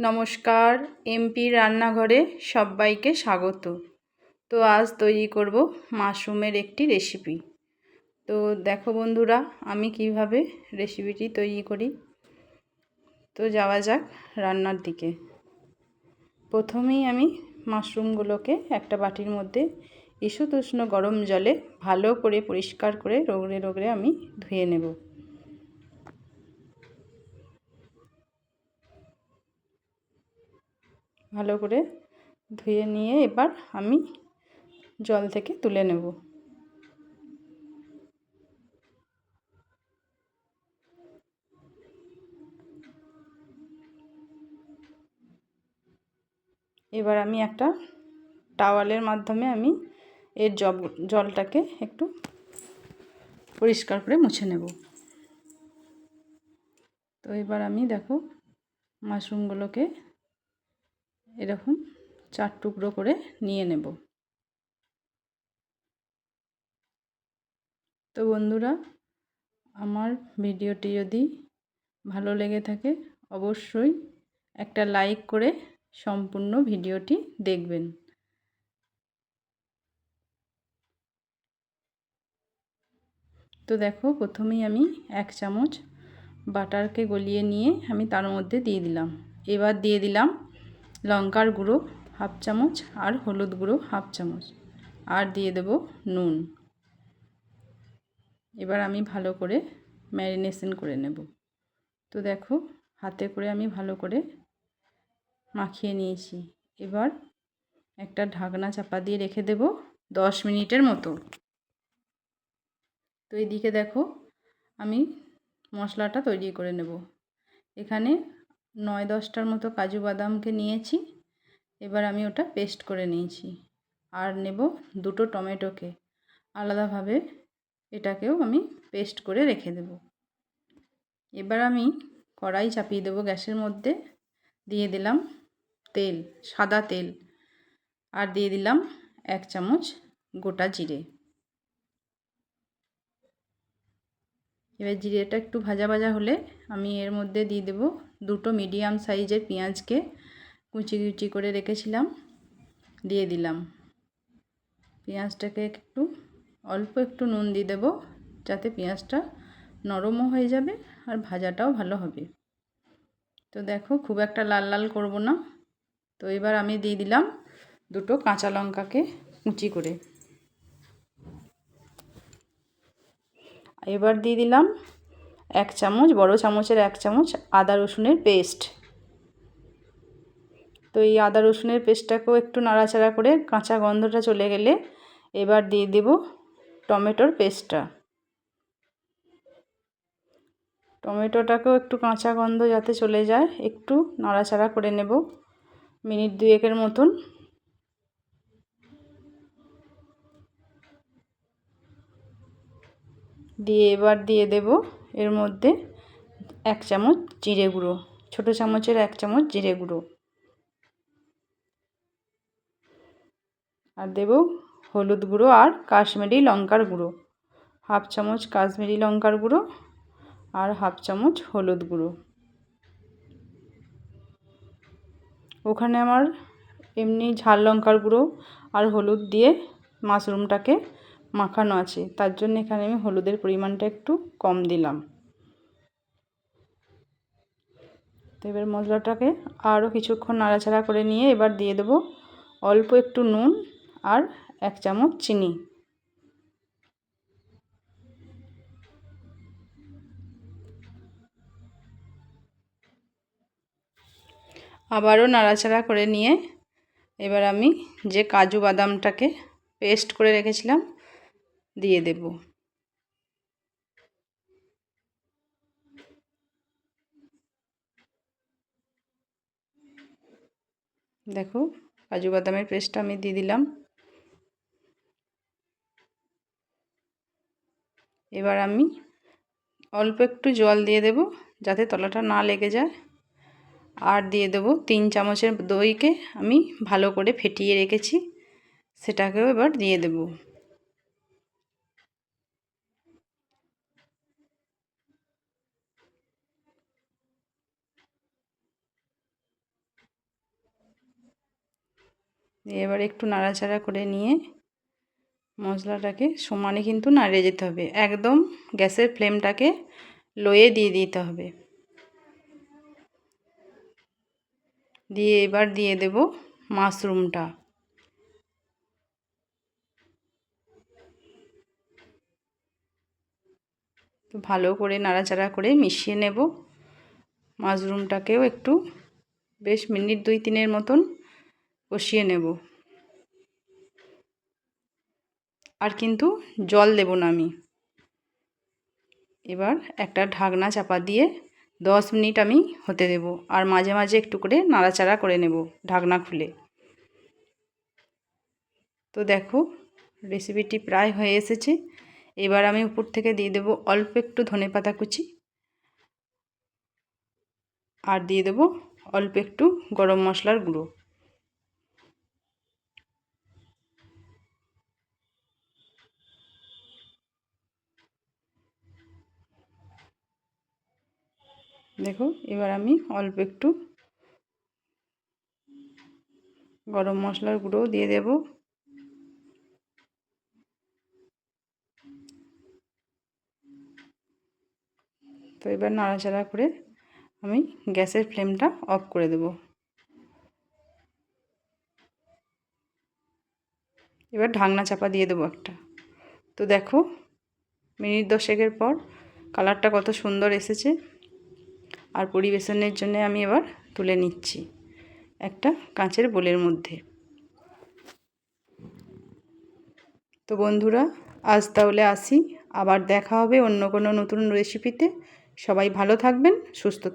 নমস্কার, এমপি রান্নাঘরে সবাইকে স্বাগত। তো আজ তৈরি করব মাশরুমের একটি রেসিপি। তো দেখো বন্ধুরা, আমি কিভাবে রেসিপিটি তৈরি করি। তো যাওয়া যাক রান্নার দিকে। প্রথমেই আমি মাশরুমগুলোকে একটা বাটির মধ্যে ঈষৎ উষ্ণ গরম জলে ভালো করে পরিষ্কার করে রগড়ে রগড়ে আমি ধুয়ে নেব। ভালো করে ধুয়ে নিয়ে এবার আমি জল থেকে তুলে নেব। এবার আমি একটা টাওয়ালের মাধ্যমে আমি এর জলটাকে একটু পরিষ্কার করে মুছে নেব। তো এবার আমি দেখো মাশরুমগুলোকে এরকম 4 টুকরো করে নিয়ে নেব। তো বন্ধুরা, আমার ভিডিওটি যদি ভালো লেগে থাকে অবশ্যই একটা লাইক করে সম্পূর্ণ ভিডিওটি দেখবেন। তো দেখো প্রথমেই আমি 1 চামচ বাটারকে গলিয়ে নিয়ে আমি তার মধ্যে দিয়ে দিলাম। এবার দিয়ে দিলাম লঙ্কার গুঁড়ো 1/2 চামচ আর হলুদ গুঁড়ো 1/2 চামচ আর দিয়ে দেব নুন। এবার আমি ভালো করে ম্যারিনেশন করে নেব। তো দেখো হাতে করে আমি ভালো করে মাখিয়ে নিয়েছি। এবার একটা ঢাকনা চাপা দিয়ে রেখে দেব 10 মিনিটের মতো। তো এইদিকে দেখো আমি মশলাটা তৈরি করে নেব। এখানে 9-10টার মতো কাজু বাদামকে নিয়েছি। এবার আমি ওটা পেস্ট করে নিয়েছি। আর নেব 2টো টমেটোকে আলাদাভাবে, এটাকেও আমি পেস্ট করে রেখে দেব। এবার আমি কড়াই চাপিয়ে দেব গ্যাসের মধ্যে। দিয়ে দিলাম তেল, সাদা তেল, আর দিয়ে দিলাম 1 চামচ গোটা জিরে। এবার জিরেটা একটু ভাজা ভাজা হলে আমি এর মধ্যে দিয়ে দেব 2টো মিডিয়াম সাইজের পেঁয়াজকে কুচি কুচি করে রেখেছিলাম, দিয়ে দিলাম। পেঁয়াজটাকে অল্প একটু নুন দিয়ে দেব যাতে পেঁয়াজটা নরমও হয়ে যাবে আর ভাজাটাও ভালো হবে। তো দেখো খুব একটা লাল লাল করব না। তো এবার আমি দিয়ে দিলাম 2টো কাঁচা লঙ্কাকে কুচি করে। এবার দিয়ে দিলাম 1 চামচ, বড় চামচের 1 চামচ আদা রসুনের পেস্ট। তো এই আদা রসুনের পেস্টটাকেও একটু নাড়াচাড়া করে কাঁচা গন্ধটা চলে গেলে এবার দিয়ে দেব টমেটোর পেস্টটা। টমেটোটাকেও একটু কাঁচা গন্ধ যাতে চলে যায় একটু নাড়াচাড়া করে নেব মিনিট 2-এর মতন। দিয়ে এবার দিয়ে দেব এর মধ্যে 1 চামচ জিরে গুঁড়ো, ছোট চামচের 1 চামচ জিরে গুঁড়ো, আর দেব হলুদ গুঁড়ো আর কাশ্মীরি লঙ্কার গুঁড়ো 1/2 চামচ কাশ্মীরি লঙ্কার গুঁড়ো আর 1/2 চামচ হলুদ গুঁড়ো। ওখানে আমার এমনি ঝাল লঙ্কার গুঁড়ো আর হলুদ দিয়ে মাশরুমটাকে মাখানো আছে, তার জন্য এখানে আমি হলুদের পরিমাণটা একটু কম দিলাম। তো এবার মশলাটাকে আরও কিছুক্ষণ নাড়াচাড়া করে নিয়ে এবার দিয়ে দেব অল্প একটু নুন আর 1 চামচ চিনি। আবারও নাড়াচাড়া করে নিয়ে এবার আমি যে কাজু বাদামটাকে পেস্ট করে রেখেছিলাম দিয়ে দেব। দেখো কাজু বাদামের পেস্টটা আমি দিয়ে দিলাম। এবার আমি অল্প একটু জল দিয়ে দেব যাতে তলাটা না লেগে যায়, আর দিয়ে দেব 3 চামচের দইকে আমি ভালো করে ফেটিয়ে রেখেছি, সেটাকেও এবার দিয়ে দেব। এবার একটু নাড়াচাড়া করে নিয়ে মশলাটাকে সমানে কিন্তু নাড়িয়ে যেতে হবে, একদম গ্যাসের ফ্লেমটাকে লোয়ে দিয়ে দিতে হবে। দিয়ে এবার দিয়ে দেব মাশরুমটা। তো ভালো করে নাড়াচাড়া করে মিশিয়ে নেব। মাশরুমটাকেও একটু বেশ মিনিট 2-3 মতন কষিয়ে নেব। আর কিন্তু জল দেব না আমি। এবার একটা ঢাকনা চাপা দিয়ে 10 মিনিট আমি হতে দেব, আর মাঝে মাঝে একটু করে নাড়াচাড়া করে নেব ঢাকনা খুলে। তো দেখো রেসিপিটি প্রায় হয়ে এসেছে। এবার আমি উপর থেকে দিয়ে দেব অল্প একটু ধনেপাতা কুচি, আর দিয়ে দেব অল্প একটু গরম মশলার গুঁড়ো। দেখো এবার আমি অল্প একটু গরম মশলার গুঁড়ো দিয়ে দেব। তো এবার নাড়াচাড়া করে আমি গ্যাসের ফ্লেমটা অফ করে দেব। এবার ঢাকনা চাপা দিয়ে দেবো একটা। তো দেখো মিনিট 10 পর কালারটা কত সুন্দর এসেছে। আর পরিবেশনের জন্য আমি এবার তুলে নিচ্ছি একটা কাঁচের বোলের মধ্যে। তো বন্ধুরা আজ তাহলে আসি, আবার দেখা হবে অন্য কোনো নতুন রেসিপিতে। সবাই ভালো থাকবেন, সুস্থ থাকবেন।